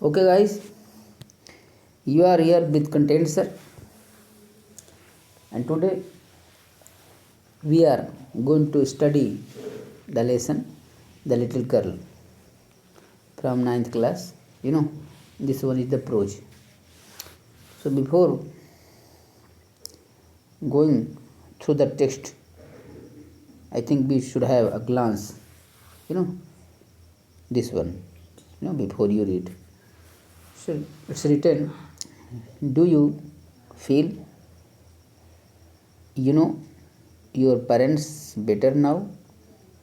Okay, guys, you are here with content, sir, and today we are going to study the lesson The Little Girl from ninth class. This one is the prose. So, before going through the text, I think we should have a glance, this one, before you read. So, it's written, do you feel your parents better now?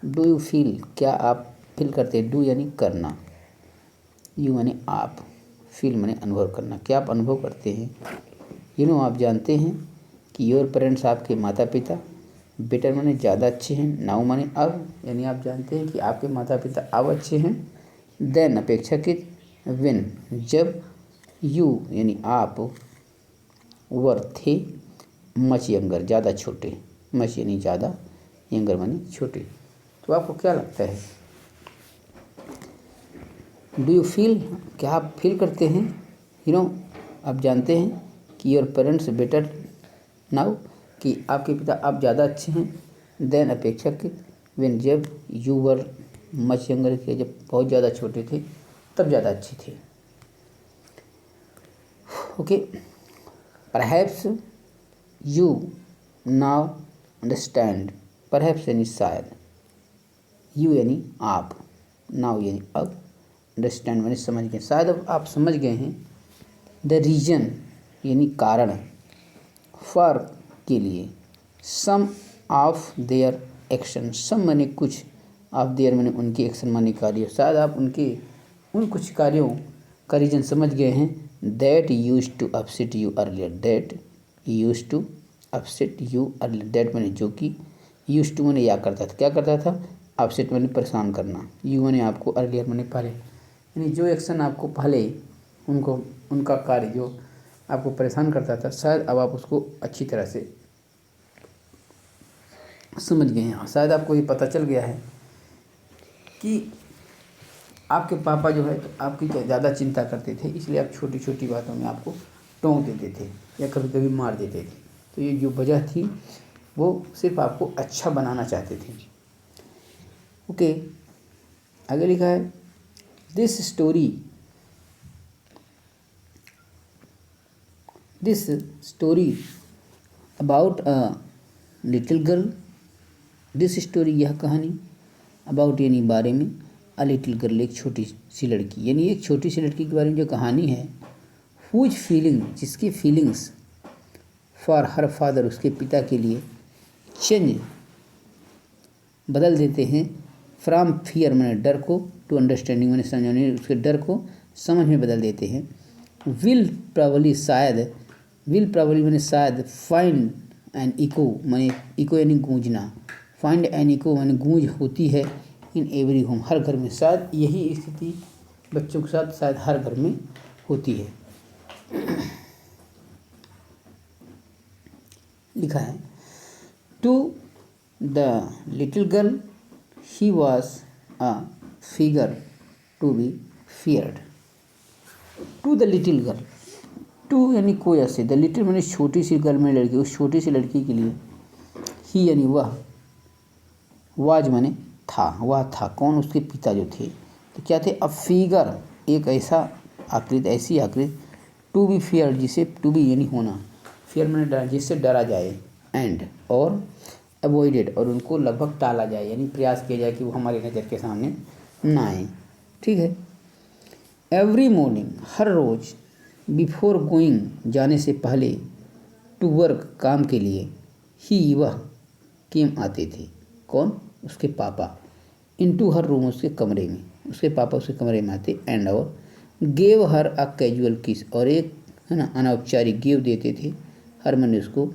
Do you feel, क्या आप feel करते हैं? Do यानी करना, you यानी आप, feel माने अनुभव करना, क्या आप अनुभव करते हैं? आप जानते हैं कि योर पेरेंट्स आपके माता पिता बेटर माने ज़्यादा अच्छे हैं, नाउ माने अब, यानी आप जानते हैं कि आपके माता पिता अब अच्छे हैं, देन अपेक्षाकृत, व्हेन जब, यू यानी आप, वर थे, मच यंगर ज़्यादा छोटे, मच यानी ज़्यादा, यंगर माने छोटे। तो आपको क्या लगता है? डू यू फील, क्या आप फील करते हैं? आप जानते हैं कि योर पेरेंट्स बेटर नाउ, कि आपके पिता अब ज़्यादा अच्छे हैं, देन अपेक्षाकृत, व्हेन जब, यू वर मच यंगर के जब बहुत ज़्यादा छोटे थे तब ज़्यादा अच्छे थे। Okay, perhaps you now understand, perhaps यानी शायद, यू यानी आप, नाउ यानी अब, अंडरस्टैंड यानी समझ गए, शायद अब आप समझ गए हैं, द रीजन यानी कारण, फॉर के लिए, सम ऑफ देयर एक्शन, सम माने कुछ, ऑफ देयर माने उनके, एक्शन माने कार्य, शायद आप उन कुछ कार्यों का रीजन समझ गए हैं, that use to upset you earlier, that use to upset you earlier, that माने जो कि, यूज टू माने या करता था, क्या करता था, अपसेट माने परेशान करना, यू माने आपको, अर्लियर माने पहले, यानी जो एक्शन आपको पहले उनका कार्य जो आपको परेशान करता था, शायद अब आप उसको अच्छी तरह से समझ गए हैं। शायद आपको ये पता चल गया है कि आपके पापा जो है आपकी ज़्यादा चिंता करते थे, इसलिए आप छोटी छोटी बातों में आपको टोंक देते थे या कभी कभी मार देते थे। तो ये जो वजह थी वो सिर्फ आपको अच्छा बनाना चाहते थे। ओके, आगे लिखा है, this story about a little girl, this story यह कहानी, अबाउट यानी बारे में, अ लिटिल गर्ल एक छोटी सी लड़की, यानी एक छोटी सी लड़की के बारे में जो कहानी है, हुज फीलिंग जिसकी फीलिंग्स, फॉर हर फादर उसके पिता के लिए, चेंज बदल देते हैं, फ्रॉम फियर मैंने डर को, टू अंडरस्टैंडिंग मैंने समझने, उसके डर को समझ में बदल देते हैं, विल प्रॉबली शायद, विल प्रॉबली मैंने शायद, फाइंड एन इको मैंने, इको यानी गूंजना, फाइंड एन इको मैंने गूंज होती है, इन एवरी होम हर घर में, शायद यही स्थिति बच्चों के साथ शायद हर घर में होती है। लिखा है, to the little girl he was a figure to be feared, to the little girl, to यानी कोई ऐसे, द लिटिल मैंने छोटी सी गर्ल में लड़की, उस छोटी सी लड़की के लिए, ही यानी वह, वाज माने था, वह था कौन, उसके पिता जो थे, तो क्या थे, अ फिगर एक ऐसा आकृति, ऐसी आकृति, टू बी फियर जिसे, टू बी यानी होना, फियर मैंने डरा, जिससे डरा जाए, एंड और, अवॉइडेड और उनको लगभग टाला जाए, यानी प्रयास किया जाए कि वो हमारी नज़र के सामने ना आए। ठीक है, एवरी मॉर्निंग हर रोज़, बिफोर गोइंग जाने से पहले, टू वर्क काम के लिए, ही वह, केम आते थे, कौन, उसके पापा, इनटू हर रूम उसके कमरे में, उसके पापा उसके कमरे में आते, एंड और, गेव हर अ कैजुअल किस और एक है ना अनौपचारिक, गिव देते थे, हर मैंने उसको,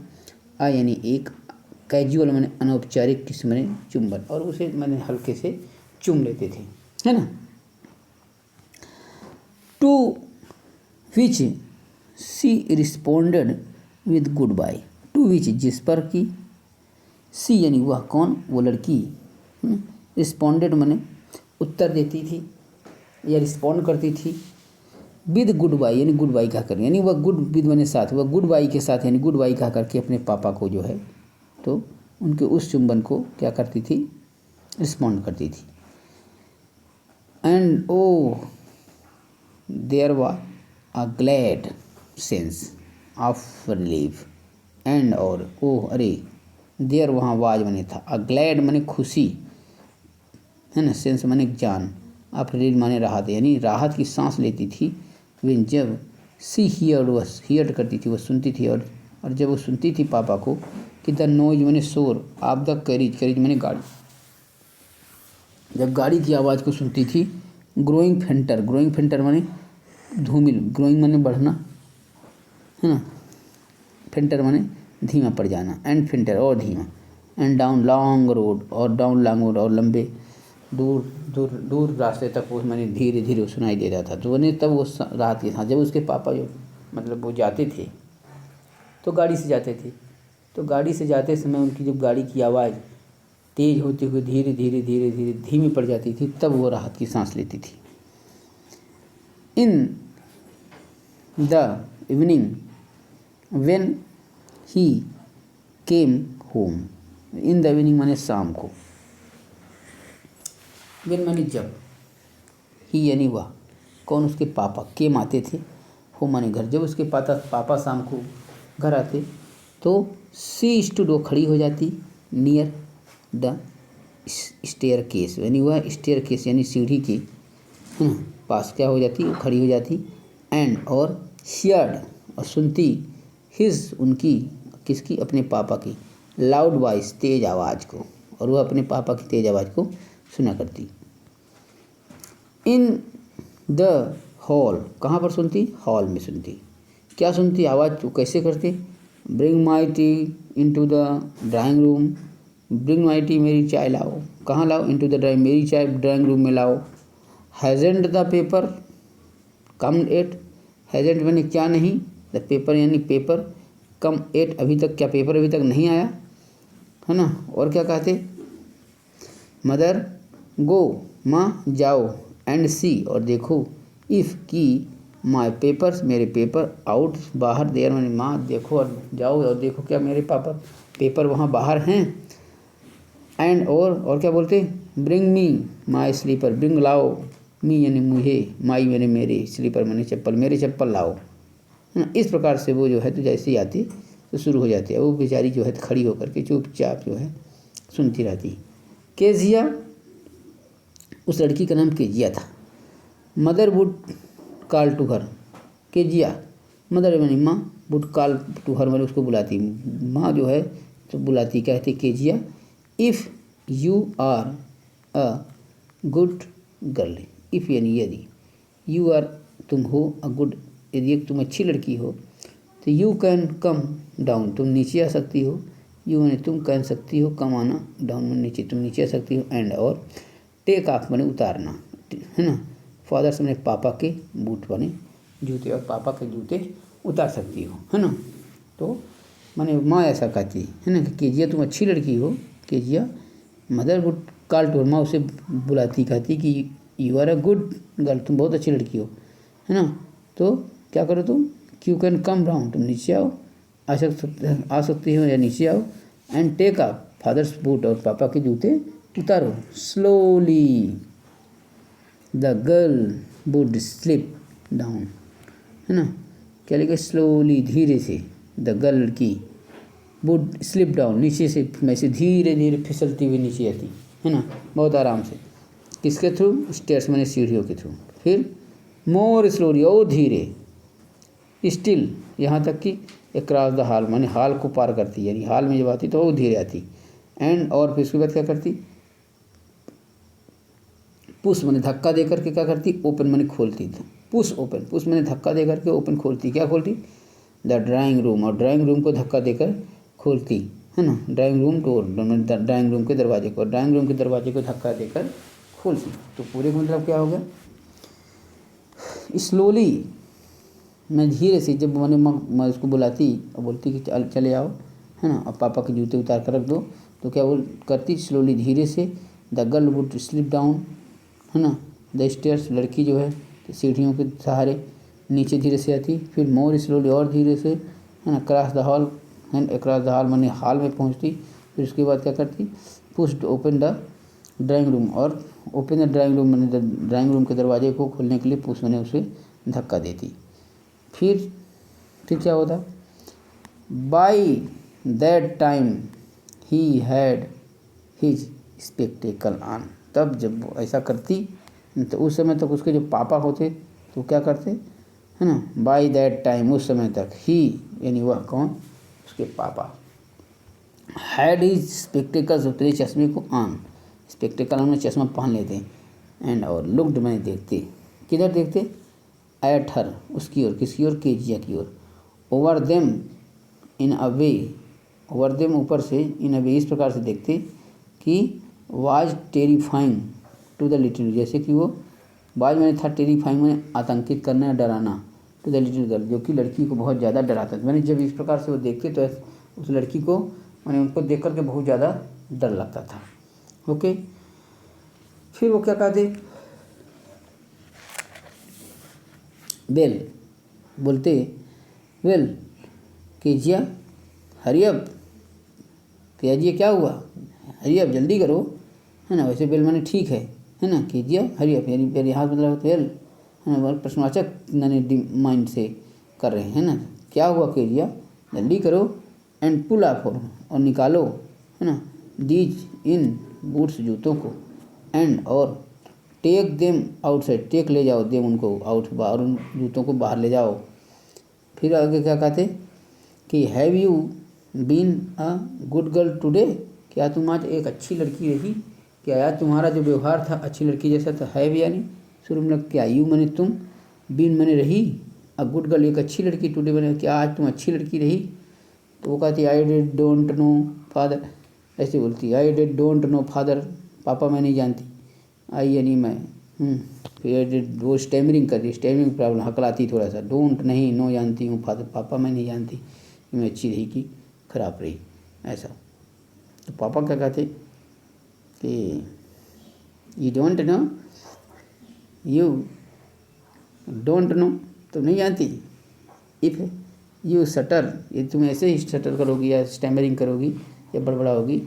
आ यानी एक, कैजुअल मैंने अनौपचारिक, किस मैंने चुंबन, और उसे मैंने हल्के से चूम लेते थे, है ना। To which she responded with goodbye, to which जिस पर की, सी यानी वह कौन, वो लड़की, रिस्पोंडेड मैंने उत्तर देती थी या रिस्पॉन्ड करती थी, विद गुड बाई, यानी गुड बाई कहा कर, यानी वह गुड विद मैंने साथ, वह गुड बाई के साथ यानी गुड बाई कहा करके अपने पापा को जो है तो उनके उस चुंबन को क्या करती थी, रिस्पॉन्ड करती थी। And oh there was a glad sense of relief, and और ओ अरे देयर वहाँ वाज मैंने था, अ ग्लैड मैंने खुशी है ना, सेंस मैंने जान, ऑफ रिलीफ माने राहत, यानी राहत की सांस लेती थी। विन जब सी हियर्ड, वह हियर्ड करती थी, वह सुनती थी, और जब वो सुनती थी पापा को कि द नॉइज मैंने शोर, ऑफ द कैरिज, कैरिज मैंने गाड़ी, जब गाड़ी की आवाज़ को सुनती थी। ग्रोइंग फेंटर माने धूमिल, ग्रोइंग माने बढ़ना है ना, फेंटर माने धीमा पड़ जाना, एंड फेंटर और धीमा, एंड डाउन लॉन्ग रोड, और डाउन लॉन्ग रोड और लंबे दूर रास्ते तक वो मैंने धीरे धीरे सुनाई देता था। तो उन्हें तब वो रात के साथ जब उसके पापा जो मतलब वो जाते थे तो गाड़ी से जाते थे, तो गाड़ी से जाते समय उनकी जब गाड़ी की आवाज़ तेज़ होते हुए धीरे धीरे धीरे धीरे धीमी पड़ जाती थी, तब वो राहत की सांस लेती थी। In the evening when he came home, in the evening माने शाम को, व्हेन माने जब, ही यानी वह, कौन, उसके पापा, केम आते थे, होम माने घर, जब उसके पापा शाम को घर आते तो सी स्टूड, वो खड़ी हो जाती, नियर द स्टेयर केस, यानी वह स्टेयर केस यानी सीढ़ी के पास क्या हो जाती, वो खड़ी हो जाती। एंड और हियर्ड, और सुनती, हिज उनकी, किसकी, अपने पापा की, लाउड वॉइस तेज आवाज़ को, और वह अपने पापा की तेज आवाज़ को सुना करती। इन द हॉल, कहाँ पर सुनती, हॉल में सुनती, क्या सुनती, आवाज़ तो कैसे करती, bring my T into the drawing room, bring my T, मेरी चाय लाओ, कहाँ लाओ, इनटू द ड्राइंग, मेरी चाय ड्राइंग रूम में लाओ। Hasn't the paper come yet, hasn't मैंने क्या नहीं, द पेपर यानी पेपर, कम एट अभी तक, क्या पेपर अभी तक नहीं आया है ना। और क्या कहते, मदर गो, माँ जाओ, एंड सी और देखो, इफ़ की, माई पेपर्स मेरे पेपर, आउट बाहर, देयर मैंने माँ देखो और जाओ और देखो क्या मेरे पेपर वहाँ बाहर हैं। एंड और क्या बोलते, ब्रिंग मी माई स्लीपर, ब्रिंग लाओ, मी यानी मुझे, माई मैंने मेरे, स्लीपर मैंने चप्पल, मेरे चप्पल लाओ है ना। इस प्रकार से वो जो है तो जैसे ही आती तो शुरू हो जाती है, वो बेचारी जो है खड़ी होकर के चुपचाप जो है सुनती रहती। केजिया, उस लड़की का नाम केजिया था। Mother would call to her, Kezia mother मैंने माँ, वुड कॉल टू हर मैंने उसको बुलाती, माँ जो है तो बुलाती, कहती Kezia, if you are a good girl, if यानी यदि, यू आर तुम हो, अ गुड यदि एक तुम अच्छी लड़की हो, तो यू कैन कम डाउन, तुम नीचे आ सकती हो, यू मैंने तुम कह सकती हो, कम आना, डाउन में नीचे, तुम नीचे आ सकती हो, एंड और टेक ऑफ मैंने उतारना है ना, फादर्स मैंने पापा के बूट बने जूते, और पापा के जूते उतार सकती हो है ना। तो मैंने माँ ऐसा कहती है ना कि केजिया तुम अच्छी लड़की हो, Kezia mother would call to, माँ उसे बुलाती, कहती कि you are a good girl, तुम बहुत अच्छी लड़की हो है ना। तो क्या करो तुम, यू कैन कम डाउन, तुम नीचे आओ, आ सकती हो या नीचे आओ, and take up father's boot, और पापा के जूते उतारो। Slowly the girl would slip down है ना, क्या लिखा, स्लोली धीरे से, द गर्ल लड़की, वुड स्लिप डाउन नीचे से, वैसे धीरे धीरे फिसलती हुई नीचे आती है ना, बहुत आराम से, किसके थ्रू, स्टेयर्स मैंने सीढ़ियों के थ्रू। फिर मोर स्लोली, और धीरे, स्टिल यहाँ तक कि अक्रॉस द हॉल, मैंने हॉल को पार करती, यानी हॉल में जब आती तो वो धीरे आती। एंड और फिर उसके बाद क्या करती, पुश मैंने धक्का दे करके क्या करती, ओपन मैंने खोलती, पुश ओपन, पुश मैंने धक्का दे करके ओपन खोलती, क्या खोलती, द ड्राइंग रूम, और ड्राइंग रूम को धक्का देकर खोलती है ना, drawing room door, drawing room के दरवाजे को, ड्राइंग रूम के दरवाजे को धक्का देकर खोलती। तो पूरे का मतलब क्या हो गया, स्लोली मैं धीरे से, जब मैं उसको बुलाती और बोलती कि चले आओ है ना, अब पापा के जूते उतार कर रख दो, तो क्या वो करती, स्लोली धीरे से, the girl would slip down है ना, द स्टेयर्स लड़की जो है सीढ़ियों के सहारे, नीचे धीरे से आती, फिर मोर स्लोली और धीरे से, है ना, cross the hall, and across the hall माने हॉल में पहुंचती। फिर उसके बाद क्या करती, push open the drawing room, और ओपन द ड्राइंग रूम माने ड्राइंग रूम के दरवाजे को खोलने के लिए पुश माने उसे धक्का देती। फिर क्या होता, by that time he had his spectacle on. तब जब वो ऐसा करती तो उस समय तक उसके जो पापा होते तो क्या करते, है ना, बाई दैट टाइम उस समय तक, ही यानी वह कौन, उसके पापा, हैड हिज स्पेक्टेकल्स अपने चश्मे को ऑन, स्पेक्टेकल में चश्मा पहन लेते, एंड और लुक्ड में देखते, किधर देखते, एट हर उसकी ओर, किसकी ओर, केजिया की ओर, over them in a way, over them ऊपर से, इन अ वे इस प्रकार से देखते कि was terrifying to the little, जैसे कि वो वाज मैंने था, टेरिफाइंग मैंने आतंकित करना या डराना, टू द लिटिल गर्ल जो कि लड़की को बहुत ज़्यादा डराता था। मैंने जब इस प्रकार से वो देखते तो उस लड़की को मैंने उनको देख करके बहुत ज़्यादा डर लगता था। ओके, फिर वो क्या कहते, बेल बोलते, well Kezia hurry up, Kezia क्या हुआ, हरी अप जल्दी करो, है ना। वैसे बेल माने ठीक है ना, केजिया हरी अप यानी मेरे हाथ मतलब वेल, है ना, प्रश्नवाचक माइंड से कर रहे हैं ना, क्या हुआ केजिया जल्दी करो, एंड पुल ऑफ और निकालो, है ना, दीज इन बूट्स जूतों को, एंड और टेक देम आउटसाइड, टेक ले जाओ देम उनको आउट, बाहर उन जूतों को बाहर ले जाओ। फिर आगे क्या कहते कि have you been a good girl today, क्या तुम आज एक अच्छी लड़की रही, क्या आज तुम्हारा जो व्यवहार था अच्छी लड़की जैसा था। हैव यानी शुरू में क्या, यू मैंने तुम, बीन मैंने रही, अ गुड गर्ल एक अच्छी लड़की, टुडे मैंने क्या आज तुम अच्छी लड़की रही। तो वो कहती I did don't know father, ऐसे बोलती I did don't know father, पापा मैं नहीं जानती, आई यानी मैं, फिर वो स्टैमरिंग कर रही, स्टैमरिंग प्रॉब्लम, हकलाती थोड़ा सा, डोंट नहीं, नो जानती हूँ, फादर पापा मैं नहीं जानती मैं अच्छी रही कि खराब रही, ऐसा। तो पापा क्या कहते कि you don't know, you don't know तो नहीं जानती, इफ़ यू सटर, ये तुम ऐसे ही सटर करोगी या स्टैमरिंग करोगी या बड़बड़ाओगी,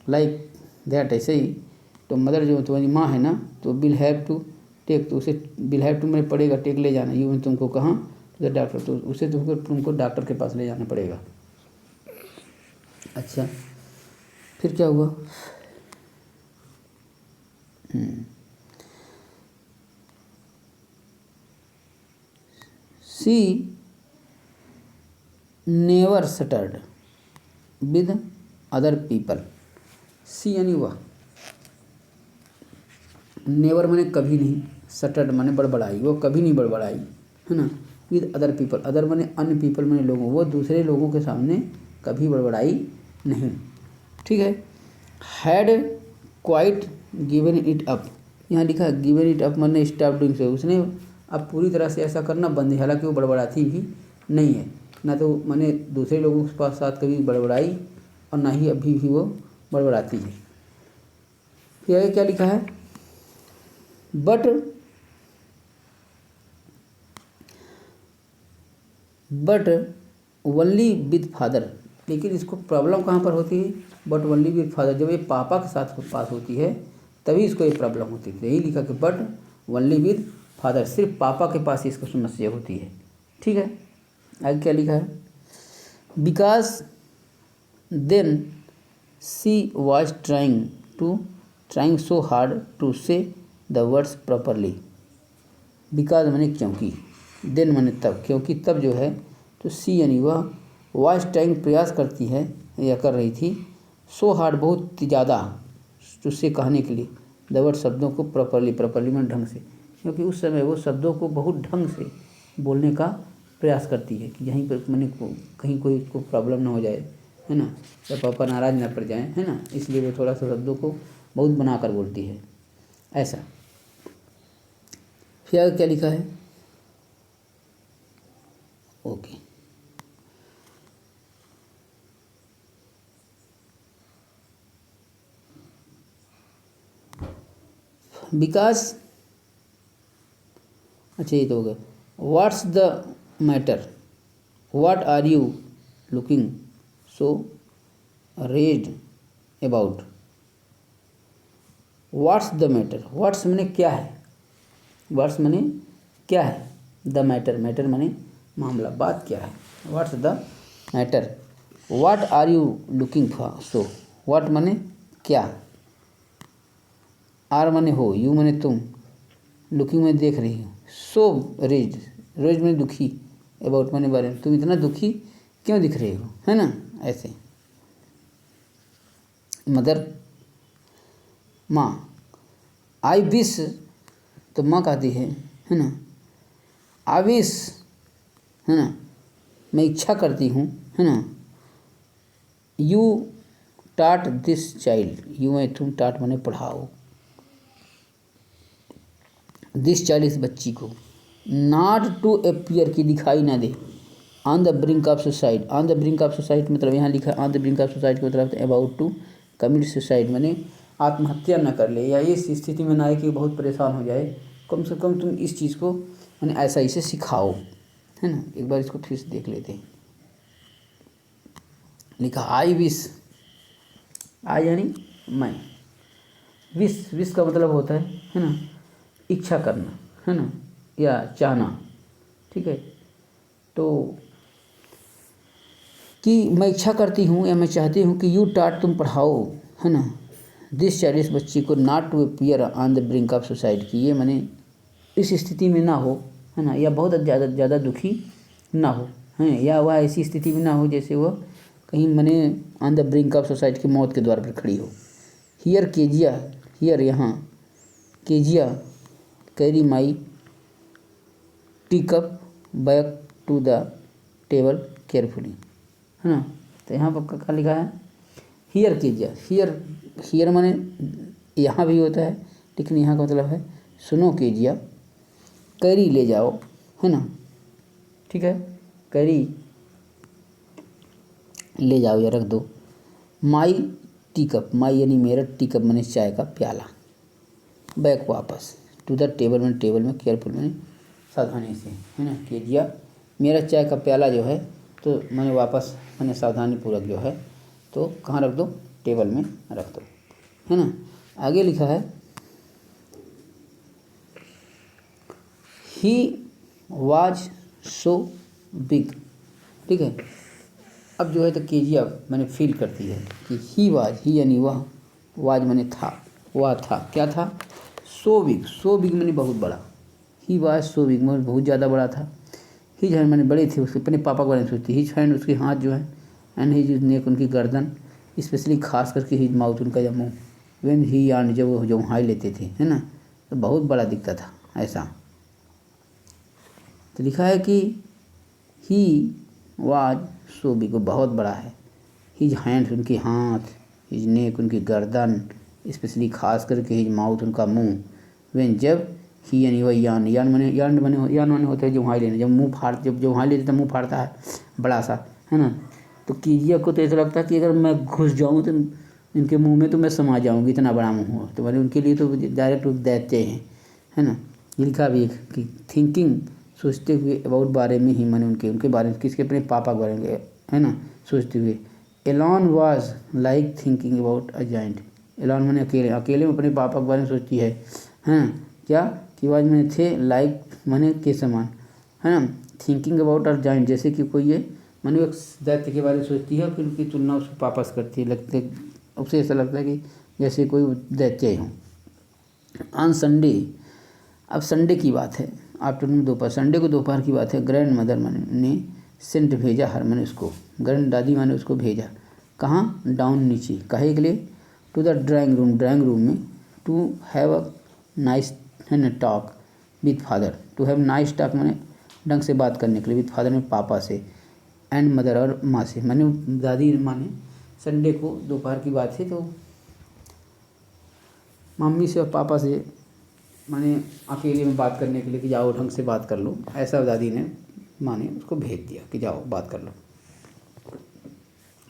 लाइक दैट ऐसे ही, तो मदर जो तुम्हारी माँ है ना, तो विल हैव टू टेक, तो उसे विल हैव टू में पड़ेगा टेक ले जाना, यू तुमको कहाँ, तो डॉक्टर, तो उसे तुमको डॉक्टर के पास ले जाना पड़ेगा। अच्छा, फिर क्या हुआ, सी नेवर सटर्ड विद अदर पीपल, सी यानी वह, नेवर माने कभी नहीं, सटर्ड माने बड़बड़ाई, वो कभी नहीं बड़बड़ाई, है ना, विद अदर पीपल, अदर माने अन्य, पीपल माने लोगों, वो दूसरे लोगों के सामने कभी बड़बड़ाई नहीं, ठीक है। Had quite given it up, यहाँ लिखा है गिवन इट अप माने स्टॉप डूइंग से, उसने अब पूरी तरह से ऐसा करना बंद है, हालांकि वो बड़बड़ाती भी नहीं है, ना तो माने दूसरे लोगों के पास साथ कभी बड़बड़ाई और ना ही अभी भी वो बड़बड़ाती है। फिर आगे क्या लिखा है, बट ओनली विद फादर, लेकिन इसको प्रॉब्लम कहाँ पर होती है, बट ओनली विद फादर, जब ये पापा के साथ पास होती है तभी इसको ये प्रॉब्लम होती है। यही लिखा कि बट ओनली विद फादर, सिर्फ पापा के पास ही इसको समस्या होती है, ठीक है। आगे क्या लिखा है, because then she was trying so hard to say the words properly, because माने क्योंकि, देन माने तब, क्योंकि तब जो है, तो सी यानी वह, वॉइस ट्राइंग प्रयास करती है या कर रही थी, सो हार्ड बहुत ज़्यादा, उससे कहने के लिए, द वर्ड शब्दों को प्रॉपरली में ढंग से, क्योंकि उस समय वो शब्दों को बहुत ढंग से बोलने का प्रयास करती है कि यहीं पर मैंने कहीं कोई को प्रॉब्लम ना हो जाए, है ना, या पापा नाराज़ ना पड़ जाएं, है ना, इसलिए वो थोड़ा सा शब्दों को बहुत बना कर बोलती है, ऐसा। फिर आगे क्या लिखा है, ओके, बिकॉज, अच्छा ये तो हो गया, what's the matter, what are you looking so raised about. What's the matter, what's माने क्या है, व्हाट्स माने क्या है, द मैटर, मैटर माने मामला, बात क्या है, what's the matter, what are you looking for so, what माने क्या, आर माने हो, यू माने तुम, लुकिंग में देख रही हो, सो रेज, रोज में दुखी, अबाउट माने बारे में, तुम इतना दुखी क्यों दिख रहे हो, है ना, ऐसे। मदर, माँ, आई विश, तो माँ कहती है ना, आई विश, है ना, मैं इच्छा करती हूँ, है ना, यू टाट दिस चाइल्ड, यू में तुम, टाट माने पढ़ाओ, दिस चाइल्ड इस बच्ची को, नॉट टू अपीयर की दिखाई ना दे, on the brink of suicide, on the brink of suicide मतलब यहाँ लिखा on the brink of suicide का मतलब अबाउट टू कमिट सुसाइड, माने आत्महत्या न कर ले या इस स्थिति में ना आए कि बहुत परेशान हो जाए, कम से कम तुम इस चीज़ को मैंने ऐसा इसे सिखाओ, है ना। एक बार इसको फिर से देख लेते हैं। लिखा आई विश, आई यानी मैं, विश, विश का मतलब होता है ना, इच्छा करना, है ना, या चाहना, ठीक है। तो कि मैं इच्छा करती हूँ या मैं चाहती हूँ कि यू टाट, तुम पढ़ाओ, है ना, दिस चाइल्ड, इस बच्ची को, not to appear on the brink of suicide, की ये मैंने इस स्थिति में ना हो, है ना, या बहुत ज़्यादा दुखी ना हो, हैं, या वह ऐसी स्थिति में ना हो जैसे वह कहीं मैंने on the brink of suicide की मौत के द्वार पर खड़ी हो। हियर केजिया, हियर यहाँ, Kezia carry my tea cup back to the table carefully, है ना। तो यहाँ पर क्या लिखा है, हियर केजिया, हियर, हियर माने यहाँ भी होता है, लेकिन यहाँ का मतलब है सुनो केजिया, कैरी ले जाओ, है ना, ठीक है, कैरी ले जाओ या रख दो, माई टी कप, माई यानी मेरा, टी कप मैंने चाय का प्याला, बैक वापस, टू द टेबल में, टेबल में, केयरफुल मैंने सावधानी से, है ना, केजिया मेरा चाय का प्याला जो है, तो मैंने वापस मैंने सावधानी पूर्वक जो है तो कहाँ रख दो, टेबल में रख दो, है ना। आगे लिखा है ही वाज सो बिग, ठीक है। अब जो है तो केजिया मैंने फील करती है कि ही वाज, ही यानी वह, वाज मैंने था, वह था, क्या था, सो बिग, सो बिग मैंने बहुत बड़ा, ही वाज सो बिग मैंने बहुत ज़्यादा बड़ा था, हिज हैंड मैंने बड़े थे उसके, अपने पापा के बारे में सोचती, हिज हैंड उसके हाथ जो है, एंड हिज नेक उनकी गर्दन, स्पेशली खास करके हिज माउथ उनका या मुँह, व्हेन ही यान जब वो जो हाई लेते थे, है ना, तो बहुत बड़ा दिखता था ऐसा। तो लिखा है कि ही वाज सो बिग, बहुत बड़ा है, हिज हैंड्स उनके हाथ, हिज नेक उनकी गर्दन, स्पेशली खास करके हिज माउथ उनका मुंह, व्हेन जब, ही यानी वह यान, यान माने, यान माने होता है जो हाई लेना, जब मुंह फाड़, जब हाई लेते तो मुंह फाड़ता है बड़ा सा, है ना। तो कीजिया को तो ऐसा लगता है कि अगर मैं घुस जाऊँ तो इनके मुंह में तो मैं समा जाऊँगी, इतना बड़ा मुंह हो, तो मैंने उनके लिए तो डायरेक्ट देते हैं, है ना। लिखा भी है कि थिंकिंग, सोचते हुए, अबाउट बारे में ही, मैंने उनके बारे में, किसके, अपने पापा के बारे में, है ना, सोचते हुए। Elon was like thinking about a giant, Elon मैंने अकेले, अकेले में अपने पापा के बारे में सोचती है क्या, कि वाज मैंने थे, लाइक मैंने के समान, है ना, थिंकिंग अबाउट अ जाइंट, जैसे कि कोई ये मैंने एक दैत्य के बारे में सोचती है, फिर उसकी तुलना उसके पापा से करती है, लगते उसे ऐसा लगता है कि जैसे कोई दैत्य ही हो। ऑन संडे, अब संडे की बात है, आफ्टरनून दोपहर, संडे को दोपहर की बात है, ग्रैंड मदर ने सेंट भेजा हर, मैंने उसको, ग्रैंड दादी मैंने उसको भेजा, कहाँ, डाउन नीचे, कहे के लिए, to the drawing room, drawing room में, टू हैव अ नाइस, है ना, talk with father, to have nice talk मैंने ढंग से बात करने के लिए, विथ फादर में पापा से, एंड मदर और माँ से, मैंने दादी माँ ने संडे को दोपहर की बात है तो मम्मी से और पापा से मैंने अकेले में बात करने के लिए कि जाओ ढंग से बात कर लो, ऐसा दादी ने, माँ ने उसको भेज दिया कि जाओ बात कर लो।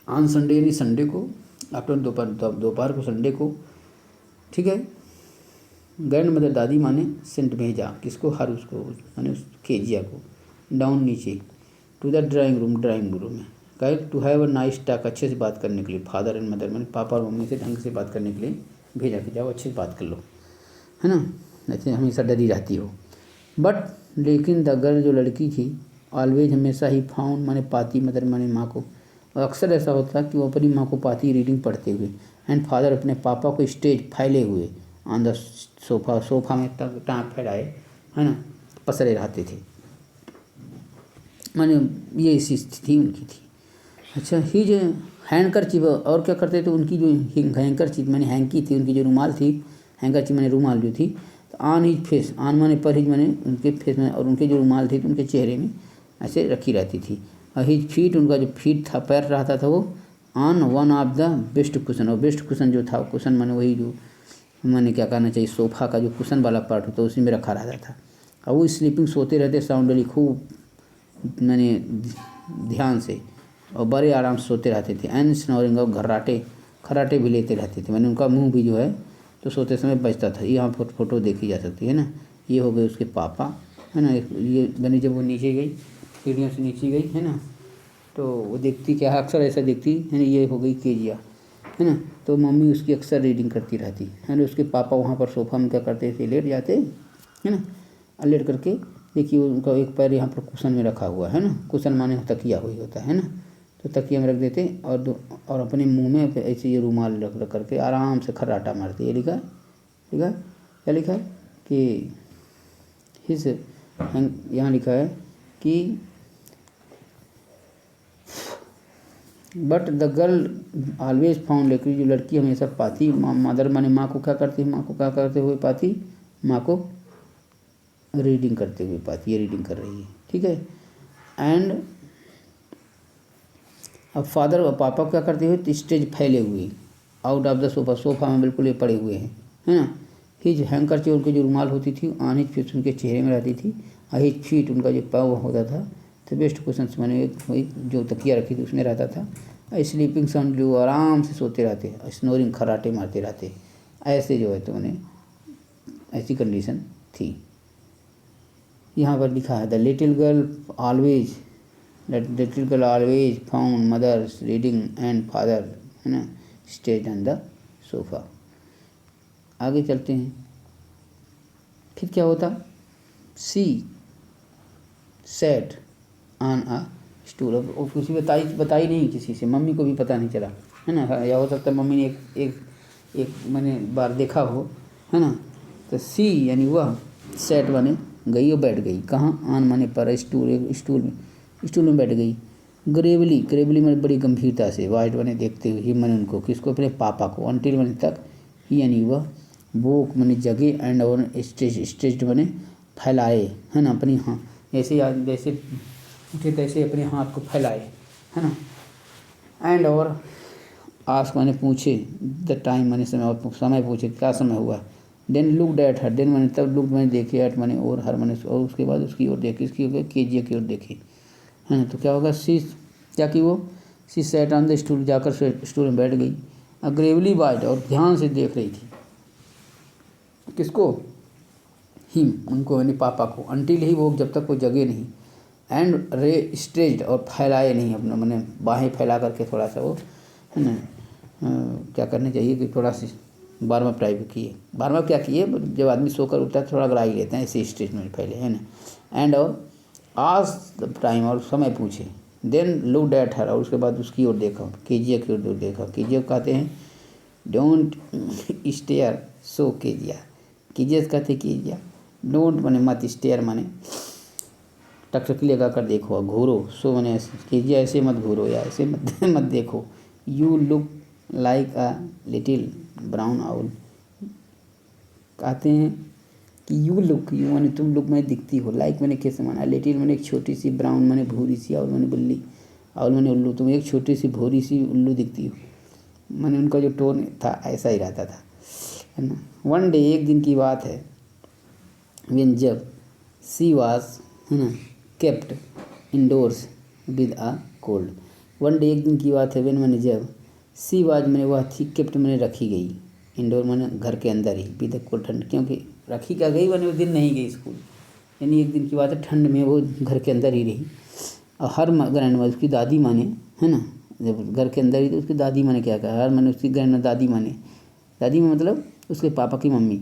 ऑन संडे यानी संडे को, आफ्टर दोपहर को, संडे को, ठीक है। ग्रैंड मदर दादी माँ ने सेंट भेजा, किसको, हारूस को, माने उस केजिया को, डाउन नीचे, टू द ड्राइंग रूम में, कहे to have a nice talk, अच्छे से बात करने के लिए, फादर एंड मदर माने पापा और मम्मी से ढंग से बात करने के लिए भेजा कि जाओ अच्छे से बात कर लो, है ना, ऐसे हमेशा डरी रहती हो। बट लेकिन द गर्ल जो लड़की थी, ऑलवेज हमेशा ही फाउंड माने पाती मदर माने माँ को, और अक्सर ऐसा होता कि वो अपनी माँ को पाती रीडिंग पढ़ते हुए, एंड फादर अपने पापा को स्टेज फैले हुए ऑन द सोफ़ा में टाँग फैलाए, है ना, पसरे रहते थे, माने ये स्थिति उनकी थी। अच्छा, ही जो हैंडकरचीफ, और क्या करते थे, उनकी जो हैंकरचीफ माने हैंकी थी, उनकी जो रुमाल थी, हैंकरचीफ माने रुमाल जो थी, तो ऑन हिज फेस, ऑन माने पर हिज माने उनके फेस में, और उनके जो रुमाल थी तो उनके चेहरे में ऐसे रखी रहती थी। और हिज फीट, उनका जो फीट था, पैर रहता था वो on one of the best cushion, और बेस्ट कुशन जो था, कुशन माने वही जो माने क्या कहना चाहिए, सोफ़ा का जो कुशन वाला पार्ट होता है उसी में रखा रहता था। और वो स्लीपिंग, सोते रहते साउंडली, खूब मैंने ध्यान से और बड़े आराम से सोते रहते थे। एंड स्नोरिंग, और खर्राटे भी लेते रहते थे, मैंने उनका मुंह भी जो है तो सोते समय बजता था। यहाँ फोटो देखी जा सकती है ना, ये हो गए उसके पापा, है ना, ये यानी जब वो नीचे गई, सीढ़ियों से नीचे गई, है ना, तो वो देखती क्या है, अक्सर ऐसा देखती है ना, ये हो गई केजिया, है ना, तो मम्मी उसकी अक्सर रीडिंग करती रहती है ना। उसके पापा वहाँ पर सोफ़ा में क्या करते थे, लेट जाते, है ना, और लेट करके देखिए उनका एक पैर यहाँ पर कुशन में रखा हुआ है ना, कुशन माने तकिया हुई होता है ना, तो तकिया में रख देते और अपने मुंह में ऐसे ये रुमाल रख करके आराम से खर्राटा मारते। ये लिखा है क्या लिखा है कि हिज, यहाँ लिखा है कि but the girl always found, लेकिन जो लड़की हमेशा पाती, मदर माने माँ को क्या करती है, माँ को क्या करते हुए पाती, माँ को रीडिंग करते हुए पाती, ये रीडिंग कर रही है, ठीक है। एंड अब फादर और पापा क्या करते हुए, स्टेज फैले हुए आउट ऑफ द सोफ़ा में बिल्कुल ये पड़े हुए हैं, है ना। हिज हैंकरचीफ, उनकी जो रुमाल होती थी, ऑन हिज फीट, उनके चेहरे में रहती थी, और हिज फीट, उनका जो पाँव होता था, तो बेस्ट क्वेश्चन मैंने वही जो तकिया रखी थी उसमें रहता था। स्लीपिंग साउंड, जो आराम से सोते रहते, स्नोरिंग, खर्राटे मारते रहते, ऐसे जो है तो उन्हें ऐसी कंडीशन थी। यहाँ पर लिखा है the little girl always found mother's reading and father, है ना, स्टेज ऑन द सोफ़ा। आगे चलते हैं, फिर क्या होता, सी सेट ऑन अ स्टूल। अब किसी बताई नहीं किसी से, मम्मी को भी पता नहीं चला, है ना, या हो सकता है मम्मी ने एक मैंने बार देखा हो, है ना। तो सी यानी वह, सेट माने गई और बैठ गई, कहाँ, ऑन माने पर, स्टूल में बैठ गई। ग्रेवली माने बड़ी गंभीरता से, वाइट माने देखते हुए, ही माने उनको, किसको, अपने पापा को, अंटिल माने तक, ही यानी वह, वोक माने जगे, एंड और स्ट्रेच्ड माने फैलाए, है ना, अपनी हाँ जैसे उठे तैसे अपने हाथ को फैलाए, है ना। एंड और आस्क माने पूछे, द टाइम माने समय, और समय पूछे क्या समय हुआ। Then looked at her, then माने तब, लुक माने देखे, एट माने और, हर माने और, उसके बाद उसकी ओर देखे, इसकी ओर केजिया की ओर देखे, है ना। तो क्या होगा, सी क्या की वो, सी सेट ऑन द स्टूल, जाकर स्टूल में बैठ गई, ग्रेवली वाइट, और ध्यान से देख रही थी, किसको, हिम, उनको यानी पापा को, अंटिल ही वो, जब तक वो जगे नहीं, एंड रे स्ट्रेच्ड, और फैलाए नहीं अपना, मैंने बाहें फैला करके थोड़ा सा वो, है ना, क्या करनी चाहिए कि थोड़ा सी बार बार ट्राई किए, बार बार क्या किए, जब आदमी सोकर उठता है थोड़ा गड़ाई लेते हैं, ऐसे स्टेज में पहले, है ना। एंड और आज द टाइम, और समय पूछे। देन लुक्ड एट हर, और उसके बाद उसकी ओर देखा, केजिया की ओर देखा। केजिया कहते हैं don't stare so Kezia, Kezia कहते केजिया, डोंट माने मत, स्टेयर माने टकटकी लगा कर देखो, घूरो, सो माने केजिया ऐसे मत घूरो, या ऐसे मत देखो। You look like a little brown owl, कहते हैं कि यू माने तुम लुक में दिखती हो, लाइक मैंने कैसे माना, लिटिल मैंने एक छोटी सी, ब्राउन मैंने भूरी सी, आउल मैंने बिल्ली, आउल मैंने उल्लू, तुम एक छोटी सी भूरी सी उल्लू दिखती हो, मैंने उनका जो टोन था ऐसा ही रहता था, है ना। वन डे, एक दिन की बात है, व्हेन, जब, सी वाज, है ना, kept indoors with a cold. One day, एक दिन की बात है, व्हेन मैंने जब, सी वाज मैंने वह थी, केप्ट मैंने रखी गई, इंडोर माने घर के अंदर ही, विद को ठंड, क्योंकि रखी क्या गई माने वो दिन नहीं गई स्कूल, यानी एक दिन की बात है, ठंड में वो घर के अंदर ही रही। और हर ग्रैंड मदर, उसकी दादी माने, है ना, जब घर के अंदर ही तो उसकी दादी माने क्या कहा, हर माने उसकी ग्रैंड दादी माने, दादी में मतलब उसके पापा की मम्मी।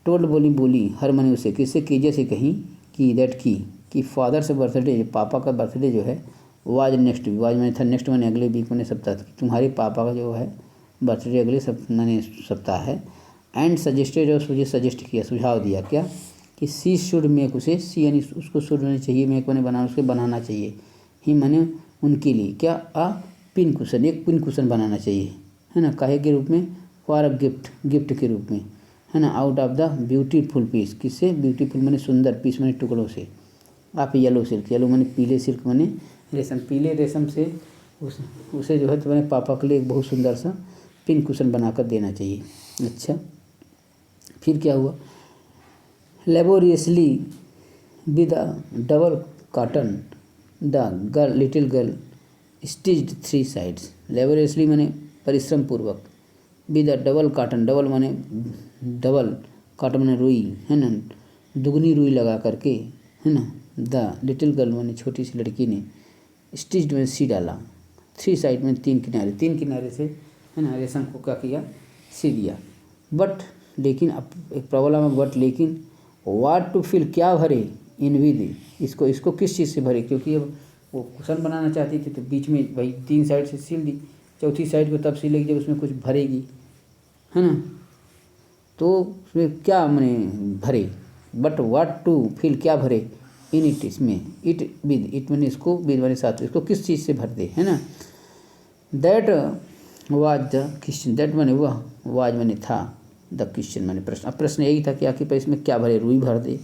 टोल्ड बोली हर माने उसे, किससे, केजे से कहीं, कि दैट की फादर से बर्थडे, पापा का बर्थडे जो है, वाज नेक्स्ट वीक, वाज मैंने था नेक्स्ट मैंने अगले वीक मैंने सप्ताह, तुम्हारे पापा का जो है बर्थडे अगले मैंने सप्ताह है। एंड सजेस्टेड, और मुझे सजेस्ट किया, सुझाव दिया क्या, कि सी शुड मेक, उसे सी यानी उसको शुड होनी चाहिए, मेक मैंने बनाना, उसके बनाना चाहिए, ही मैंने उनके लिए क्या, पिन कुशन, एक पिन कुशन बनाना चाहिए, है ना, काहे के रूप में, फॉर अ गिफ्ट, गिफ्ट के रूप में, है ना, out of the beautiful piece, किससे, ब्यूटीफुल मैंने सुंदर, पीस मैंने टुकड़ों से, आप येलो सिल्क, येलो मैंने पीले सिल्क मैंने रेशम, पीले रेशम से उसे जो है तो मैंने पापा के लिए एक बहुत सुंदर सा पिन कुशन बनाकर देना चाहिए। अच्छा, फिर क्या हुआ, laboriously with a double cotton the girl, little girl stitched 3 sides, laboriously मैंने परिश्रम पूर्वक, with a double cotton, double माने डबल, कॉटन माने रुई, है ना, दुगनी रुई लगा करके, है ना, द लिटिल गर्ल माने छोटी सी लड़की ने, स्टिच्ड में सी डाला, 3 साइड में 3 किनारे, 3 किनारे से, है ना, रेशम को क्या किया, सी दिया। बट लेकिन अब एक प्रॉब्लम है, बट लेकिन वाट टू फिल, क्या भरे, इन विद, इसको किस चीज़ से भरे, क्योंकि अब वो कुशन बनाना चाहती थी तो बीच में भाई 3 साइड से सिल दी, चौथी साइड को तब सिलेगी जब उसमें कुछ भरेगी, है ना, तो उसमें क्या मैंने भरे, बट वाट टू फिल, क्या भरे, इन इट, इसमें, इट विद, इट मैंने इसको, विद मैंने साथ, इसको किस चीज़ से भर दे, है ना, that was the question, that मैंने वह, वाज मैंने था, द क्वेश्चन मैंने प्रश्न, अब प्रश्न यही था कि आखिर पर इसमें क्या भरे, रुई भर दे,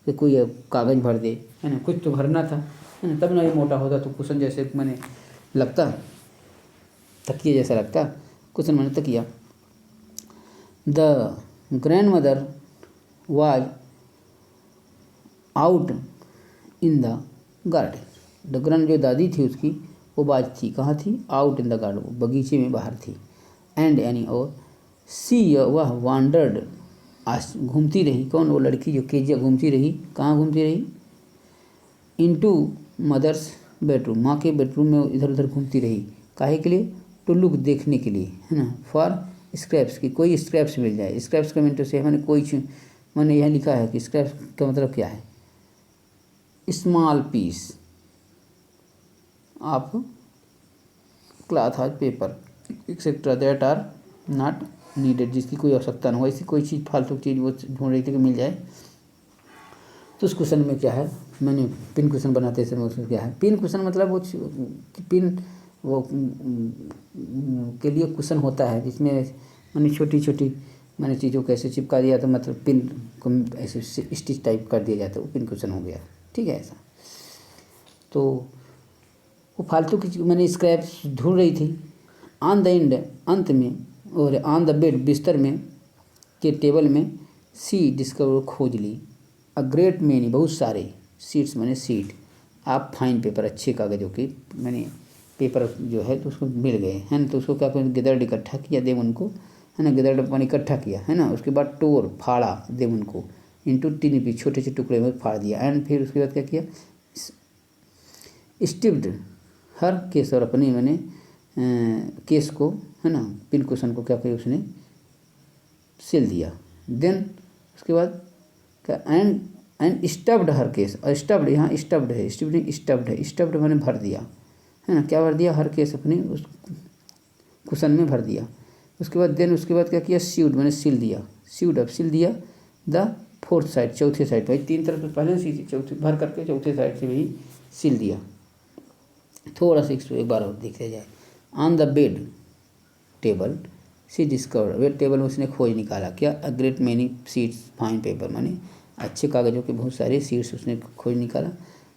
कि कोई कागज़ भर दे, है ना, कुछ तो भरना था, है ना, तब ना ये मोटा होता, तो कुशन जैसे मैंने लगता, तकिए जैसा लगता, कुशन मैंने तकिया। The grand mother was out in the garden, the grand जो दादी थी उसकी, वो बाज थी, कहाँ थी, आउट इन द गार्डन, वो बगीचे में बाहर थी। एंड यानी और, सी वह वांडर्ड, घूमती रही, कौन, वो लड़की जो केजिया, घूमती रही, कहाँ घूमती रही, इनटू मदर्स बेडरूम, माँ के बेडरूम में इधर उधर घूमती रही, काहे के लिए, टू लुक, देखने के लिए, है ना, फॉर स्क्रैप्स, की कोई स्क्रैप्स मिल जाए, स्क्रैप्स का मीन तो से मैंने कोई मैंने यह लिखा है कि स्क्रैप्स का मतलब क्या है, स्मॉल पीस ऑफ क्लॉथ और paper etcetera that are not needed, जिसकी कोई आवश्यकता न हो, ऐसी कोई चीज़, फालतू चीज़ वो ढूंढ रही थी कि मिल जाए। तो उस कुशन में क्या है, मैंने पिन कुशन बनाते समय उसमें क्या है, पिन कुशन मतलब वो पिन वो के लिए कुशन होता है, जिसमें मैंने छोटी छोटी मैंने चीज़ों को ऐसे चिपका दिया, तो मतलब पिन को ऐसे स्टिच टाइप कर दिया जाता है, वो पिन कुशन हो गया, ठीक है ऐसा। तो वो फालतू की मैंने स्क्रैप्स ढूंढ रही थी, ऑन द एंड, अंत में, और ऑन द बेड, बिस्तर में, के टेबल में, सी डिस्कवर, खोज ली, अ ग्रेट मैनी, बहुत सारे, सीट्स मैंने सीट, आप फाइन पेपर, अच्छे कागज़ों के मैंने पेपर जो है तो उसको मिल गए, है ना, तो उसको क्या करें, गिदड़ इकट्ठा किया, देव उनको, है ना, गिदड़ अपन इकट्ठा किया, है ना, उसके बाद टोर, फाड़ा, देव उनको, इंटू टीनी पीस, छोटे छोटे टुकड़े में फाड़ दिया। एंड फिर उसके बाद क्या किया, स्टिप्ड हर केस, और अपने मैंने केस को, है ना, पिन कुशन को क्या किया उसने, सिल दिया। देन उसके बाद क्या, एंड स्टफ्ड हर केस, और स्टफ्ड यहाँ स्टफ्ड है, स्टफ्ड है, स्टफ्ड मैंने भर दिया, है ना, क्या भर दिया, हर केस अपने उस कुशन में भर दिया। उसके बाद देन उसके बाद क्या किया, सीव्ड मैंने सिल दिया, सीव्ड अब सिल दिया, द फोर्थ साइड, चौथे साइड, भाई 3 तरफ तो पहले सी थी, चौथे भर करके चौथे साइड से भी सिल दिया। थोड़ा सा एक बार और देख लिया जाए, on the bed table she discovered, bed table में उसने खोज निकाला क्या, a great many sheets fine paper, माने अच्छे कागज़ों के बहुत सारे सीट्स उसने खोज निकाला,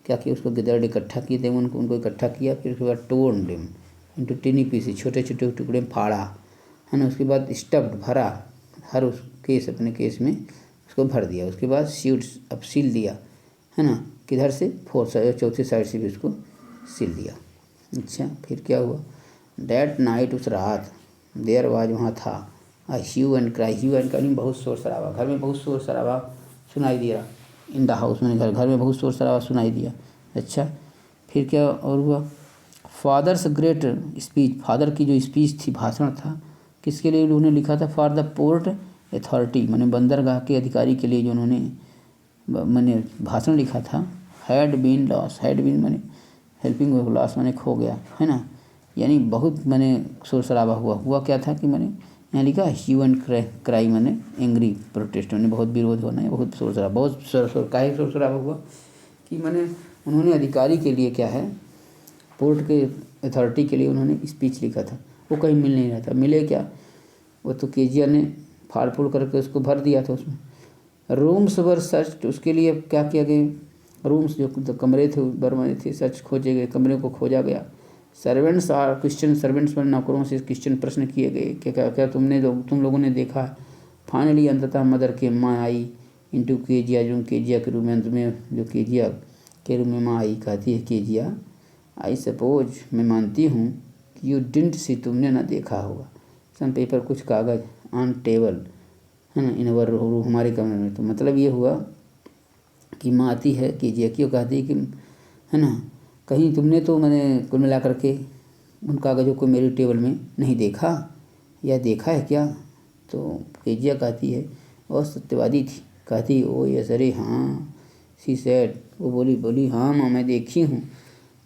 क्या किया, उसको गिदड़ इकट्ठा किए थे, उनको इकट्ठा किया, फिर उसके बाद torn them into tiny pieces, छोटे छोटे टुकड़े में फाड़ा, है ना, उसके बाद स्टफ्ड भरा, हर उस केस अपने केस में उसको भर दिया। उसके बाद सीट्स अब सील दिया, है ना, किधर से, फोर्थ साइड, चौथे साइड से भी उसको सिल दिया। अच्छा, फिर क्या हुआ, डैट नाइट, उस रात, देयर वाज, वहाँ था, hue and cry, hue and cry बहुत शोर शराबा, घर में बहुत शोर शराबा सुनाई दिया। इन द हाउस मैंने घर में बहुत शोर शराबा सुनाई दिया। अच्छा, फिर क्या और हुआ? फादर्स ग्रेट स्पीच, फादर की जो स्पीच थी, भाषण था, किसके लिए उन्होंने लिखा था? फॉर द पोर्ट अथॉरिटी, मैंने बंदरगाह के अधिकारी के लिए जो उन्होंने मैंने भाषण लिखा था। Had been loss, had been मैंने हेल्पिंग, लॉस मैंने खो गया, है ना, यानी बहुत मैंने शोर शराबा हुआ क्या था कि मैंने यहाँ लिखा ह्यू एंड क्राई मैंने एंग्री प्रोटेस्ट, मैंने बहुत विरोध होना है, बहुत शोर शराबा, बहुत काहे शोर शराबा हुआ कि मैंने उन्होंने अधिकारी के लिए क्या है, पोर्ट के अथॉरिटी के लिए उन्होंने स्पीच लिखा था, वो कहीं मिल नहीं रहा था। मिले क्या? वो तो केजिया ने फाड़ फूड़ करके उसको भर दिया था उसमें। रूम्स वर सर्च, उसके लिए क्या किया गया? रूम्स जो कमरे थे बर्मने थे, सर्च खोजे गए, कमरे को खोजा गया। सर्वेंट्स आर क्वेश्चन, सर्वेंट्स पर नौकरों से क्वेश्चन प्रश्न किए गए, क्या क्या क्या तुम लोगों ने देखा? फाइनली अंततः मदर के माँ आई इंटू केजिया, जो केजिया के रूम में, अंत में जो केजिया के रूम में माँ आई, कहती है केजिया, आई सपोज, मैं मानती हूँ कि यू डिडंट सी, तुमने ना देखा होगा, सम पेपर, कुछ कागज़, ऑन टेबल, है ना, इन अवर रूम, हमारे कमरे में। तो मतलब ये हुआ कि माँ आती है केजिया की, कहती है कि, है ना, कहीं तुमने तो मैंने कुल मिला करके उन कागज़ों को मेरी टेबल में नहीं देखा, या देखा है क्या? तो केजिया कहती है, और सत्यवादी थी, कहती ओ यस, अरे हाँ, सी सेड, वो बोली हाँ माँ, मैं देखी हूँ,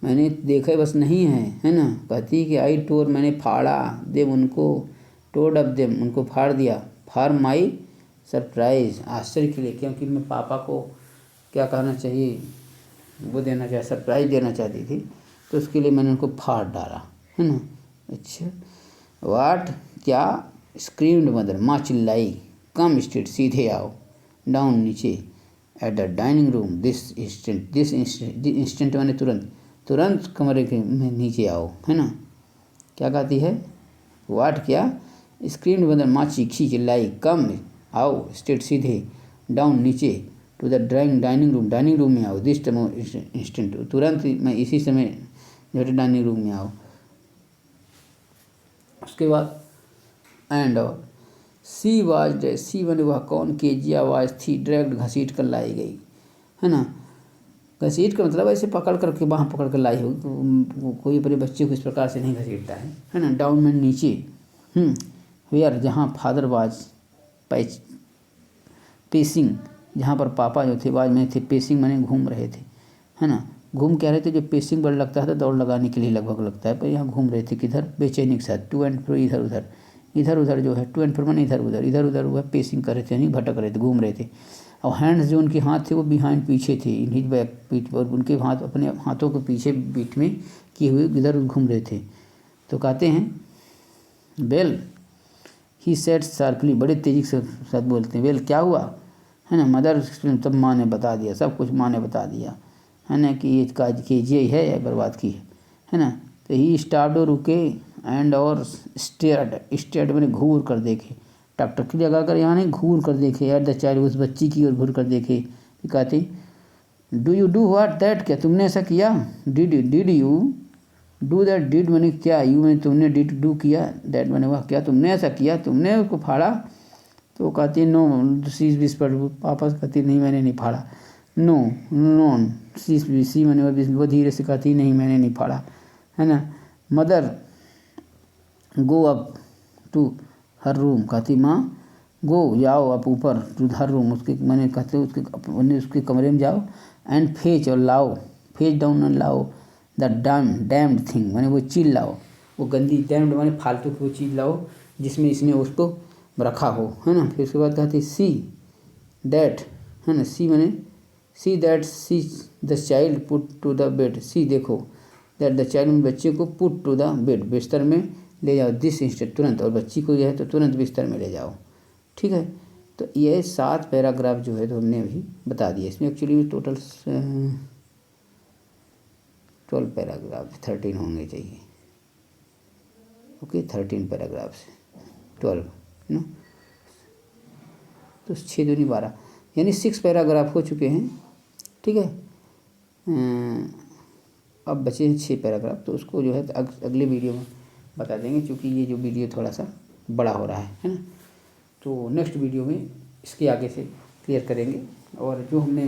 मैंने देखा बस नहीं है ना। कहती कि आई टोर, मैंने फाड़ा, देम उनको, टोड अप देम, उनको फाड़ दिया, फॉर माई सरप्राइज, आश्चर्य के लिए, क्योंकि मैं पापा को क्या कहना चाहिए, वो देना चाहिए, सरप्राइज देना चाहती थी, तो उसके लिए मैंने उनको फाड़ डाला, है ना। अच्छा, वाट, क्या? स्क्रीम्ड मदर, माँ चिल्लाई, कम स्ट्रेट, सीधे आओ, डाउन, नीचे, at the dining room, this instant मैंने तुरंत कमरे के में नीचे आओ, है ना। क्या कहती है? वाट, क्या? स्क्रीम्ड मदर, माँ चीखी, चिल्लाई, कम, आओ, स्ट्रेट, सीधे, डाउन, नीचे, टू द डाइनिंग रूम में आओ, दिस इंस्टेंट, तुरंत, मैं इसी समय जो है डाइनिंग रूम में आओ। उसके बाद एंड और सी वाज डे, सी बने वह कौन, केजिया वाज थी, डायरेक्ट घसीट कर लाई गई, है ना। घसीट का मतलब ऐसे पकड़ करके, बाँह पकड़ कर लाई हो, तो कोई अपने बच्चे को इस प्रकार से नहीं घसीटता है ना। डाउन में नीचे, वेयर, जहाँ फादर वाज पेसिंग, जहाँ पर पापा जो थे वाज में थे, पेसिंग माने घूम रहे थे, है ना। घूम क्या रहे थे? जो पेसिंग वर्ड लगता है तो दौड़ लगाने के लिए लगभग लगता है, पर यहाँ घूम रहे थे, किधर? बेचैनी के साथ, टू एंड फ्रो, इधर उधर जो है, टू एंड फ्रो माने इधर उधर हुआ, पेसिंग कर रहे थे, यानी भटक रहे थे, घूम रहे थे। और हैंड्स, जो उनके हाथ थे वो बिहाइंड, पीछे थे, इन हिज बैक, पीठ पर, उनके हाथ अपने हाथों को पीछे बीच में किए हुए इधर घूम रहे थे। तो कहते हैं वेल, ही सेड शार्पली, बड़े तेजी के साथ बोलते हैं, वेल क्या हुआ, है ना। मदर, तब माँ ने बता दिया, सब कुछ माँ ने बता दिया, है ना, कि ये काज कीजिए है या बर्बाद की है ना। तो ही स्टार्ड, रुके, एंड और स्टेयर्ड मैंने घूर कर देखे, टक की जगह कर यहाँ नहीं, घूर कर देखे, एट द चाइल्ड, उस बच्ची की ओर घूर कर देखे। कहते do you do what that, क्या तुमने ऐसा किया? Did you do that, did मैंने क्या, यू मैंने तुमने, डिड डू किया, दैट मैंने वह क्या, तुमने ऐसा किया, तुमने उसको फाड़ा? तो कहती है नो, सी विस्पर्ड, पापा कहती नहीं मैंने नहीं फाड़ा, नो नॉन, सी मैंने वो धीरे से कहती नहीं मैंने नहीं फाड़ा, है ना। Mother go up to her room, कहती माँ गो, जाओ आप ऊपर, टू हर रूम, उसके मैंने कहते उसके कमरे में जाओ, एंड फेच, और लाओ, फेच डाउन एंड लाओ, द डैम्ड थिंग, मैंने वो चीज़ लाओ, वो गंदी, डैम्ड मैंने फालतू की वो चीज़ लाओ जिसमें इसने उसको रखा हो, है ना। फिर उसके बाद कहती सी दैट, है ना, सी मैंने see that, see the child put to the bed, see देखो, दैट द चाइल्ड, बच्चे को, पुट टू द बेड, बिस्तर में ले जाओ, दिस इंस्टेंट, तुरंत, और बच्ची को जो है तो तुरंत बिस्तर में ले जाओ, ठीक है। तो ये 7 पैराग्राफ जो है तो हमने अभी बता दिया। इसमें एक्चुअली टोटल 12 पैराग्राफ, 13 होंगे चाहिए, ओके, 13 पैराग्राफ से 12 ना, तो 6 दूनी 12, यानी 6 पैराग्राफ हो चुके हैं, ठीक है। अब बचे हैं 6 पैराग्राफ, तो उसको जो है अगले वीडियो में बता देंगे, क्योंकि ये जो वीडियो थोड़ा सा बड़ा हो रहा है ना। तो नेक्स्ट वीडियो में इसके आगे से क्लियर करेंगे। और जो हमने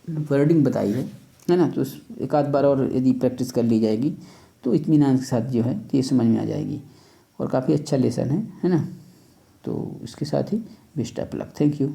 वर्डिंग बताई है ना, तो एक आध बार और यदि प्रैक्टिस कर ली जाएगी तो इत्मीनान के साथ जो है ये समझ में आ जाएगी। और काफ़ी अच्छा लेसन है ना। तो इसके साथ ही best of luck. Thank you.